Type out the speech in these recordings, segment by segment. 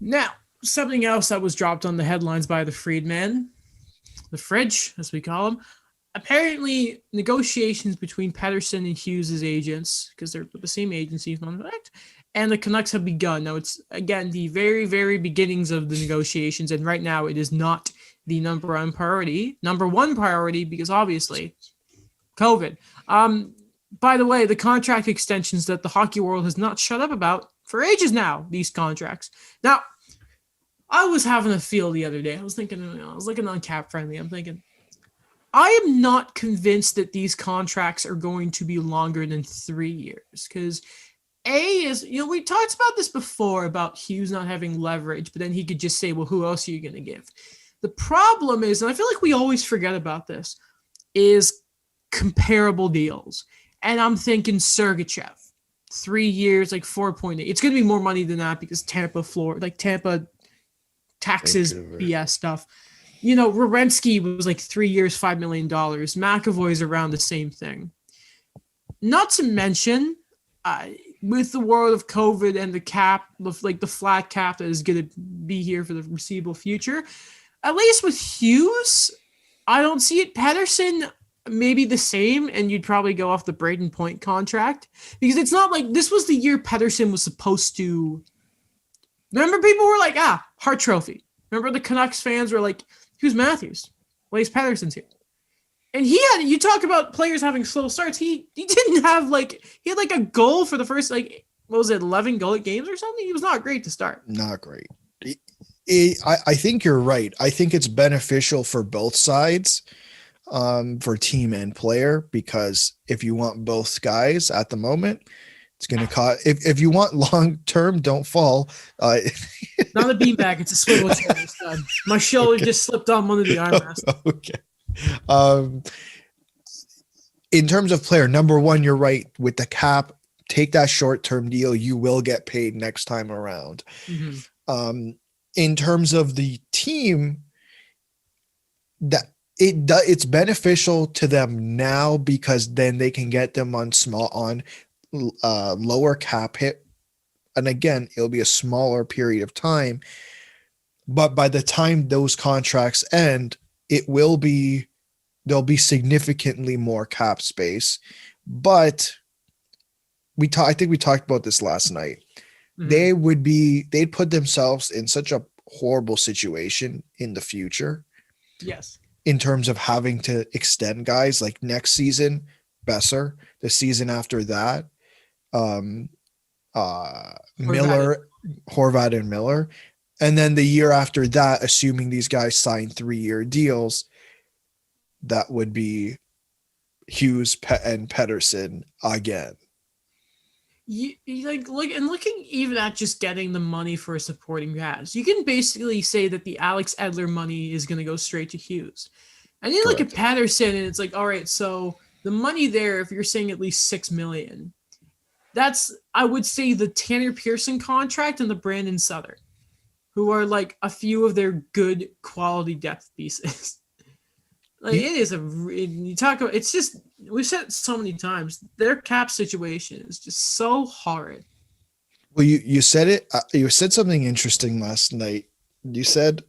Now, something else that was dropped on the headlines by the Freedman, the Fridge, as we call him. Apparently, negotiations between Petterssen and Hughes' agents, because they're with the same agency, and the Canucks have begun. Now, it's, again, the very, very beginnings of the negotiations, and right now it is not the number one priority, because obviously, COVID. By the way, the contract extensions that the hockey world has not shut up about for ages now, these contracts. Now, I was having a feel the other day. I was looking on Cap Friendly. I'm thinking, I am not convinced that these contracts are going to be longer than 3 years. Because we talked about this before about Hughes not having leverage, but then he could just say, well, who else are you going to give? The problem is, and I feel like we always forget about this, is comparable deals. And I'm thinking Sergachev, 3 years, like 4.8. It's going to be more money than that because Tampa taxes, Vancouver. BS stuff. Werenski was like 3 years, $5 million. McAvoy's around the same thing. Not to mention, with the world of COVID and the cap, like the flat cap that is going to be here for the foreseeable future, at least with Hughes, I don't see it. Pettersson, maybe the same, and you'd probably go off the Braden Point contract because it's not like this was the year Pettersson was supposed to. Remember, people were like, Hart Trophy. Remember, the Canucks fans were like, who's Matthews? Well, he's Pettersson's here. And you talk about players having slow starts. He didn't have he had a goal for the first 11 goal games or something. He was not great to start. Not great. I think you're right. I think it's beneficial for both sides, for team and player, because if you want both guys at the moment, it's going to cost. If you want long term, don't fall. Not a beanbag; it's a swivel chair. My shoulder just slipped on one of the armrests. Okay. In terms of player, number one, you're right with the cap. Take that short term deal; you will get paid next time around. Mm-hmm. In terms of the team, it's beneficial to them now because then they can get them on lower cap hit, and again, it'll be a smaller period of time. But by the time those contracts end, there'll be significantly more cap space. But I think we talked about this last night. Mm-hmm. They'd put themselves in such a horrible situation in the future. Yes. In terms of having to extend guys like next season, Besser, the season after that, Miller, Horvat and Miller. And then the year after that, assuming these guys sign 3-year deals, that would be Hughes and Pettersson again. Looking even at just getting the money for a supporting cast, you can basically say that the Alex Edler money is going to go straight to Hughes. And you look at Pettersson, and it's like, all right, so the money there, if you're saying at least $6 million, that's, I would say, the Tanner Pearson contract and the Brandon Sutter, who are like a few of their good quality depth pieces. It is you talk about, it's just, we've said it so many times, their cap situation is just so horrid. Well, you said it, you said something interesting last night. You said,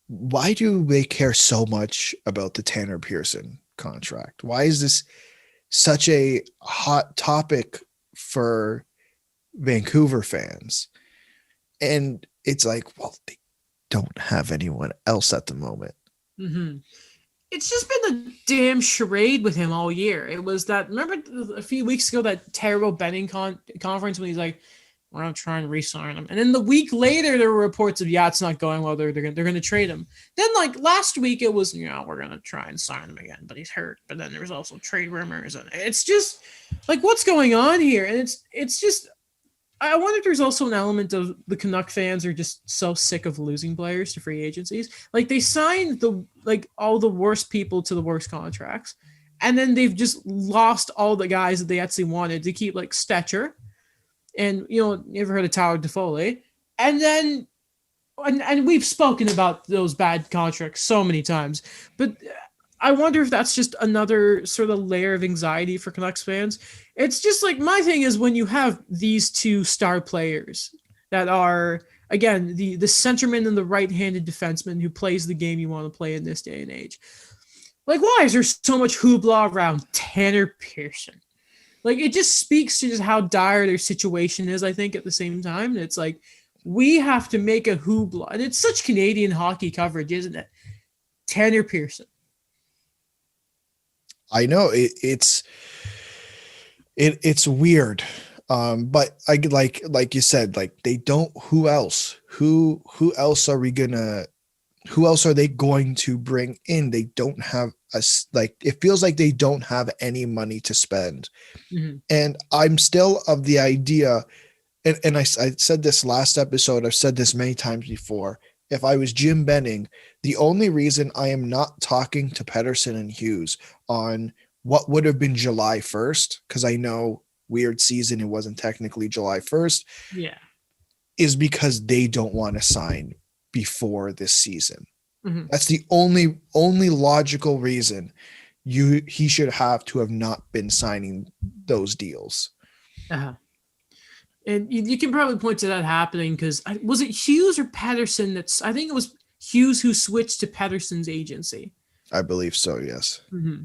why do they care so much about the Tanner Pearson contract? Why is this such a hot topic for Vancouver fans? And it's like, well, they don't have anyone else at the moment. Mm-hmm. It's just been a damn charade with him all year. It was that, remember a few weeks ago, that terrible betting conference when he's like, we're going to try and re-sign him. And then the week later, there were reports of, it's not going well. They're going to trade him. Then last week, it was, we're going to try and sign him again, but he's hurt. But then there's also trade rumors. And it's just what's going on here? And it's just, I wonder if there's also an element of the Canuck fans are just so sick of losing players to free agencies. They signed all the worst people to the worst contracts, and then they've just lost all the guys that they actually wanted to keep, like Stetcher, and you ever heard of Tyler Toffoli, and then and we've spoken about those bad contracts so many times, but I wonder if that's just another sort of layer of anxiety for Canucks fans. It's just my thing is when you have these two star players that are, again, the centerman and the right-handed defenseman who plays the game you want to play in this day and age. Like, why is there so much hoopla around Tanner Pearson? Like, it just speaks to just how dire their situation is, I think, at the same time. And it's like, we have to make a hoopla. And it's such Canadian hockey coverage, isn't it? Tanner Pearson. I know it's weird. But I like you said, like they don't, who else are they going to bring in? They don't have us, like, it feels like they don't have any money to spend. Mm-hmm. And I'm still of the idea, and I said this last episode, I've said this many times before. If I was Jim Benning, the only reason I am not talking to Petterssen and Hughes on what would have been July 1st, because I know weird season, it wasn't technically July 1st, yeah, is because they don't want to sign before this season. Mm-hmm. That's the only logical reason he should have to have not been signing those deals. Uh-huh. And you can probably point to that happening because was it Hughes or Pettersson? I think it was Hughes who switched to Pettersson's agency. I believe so, yes. Mm-hmm.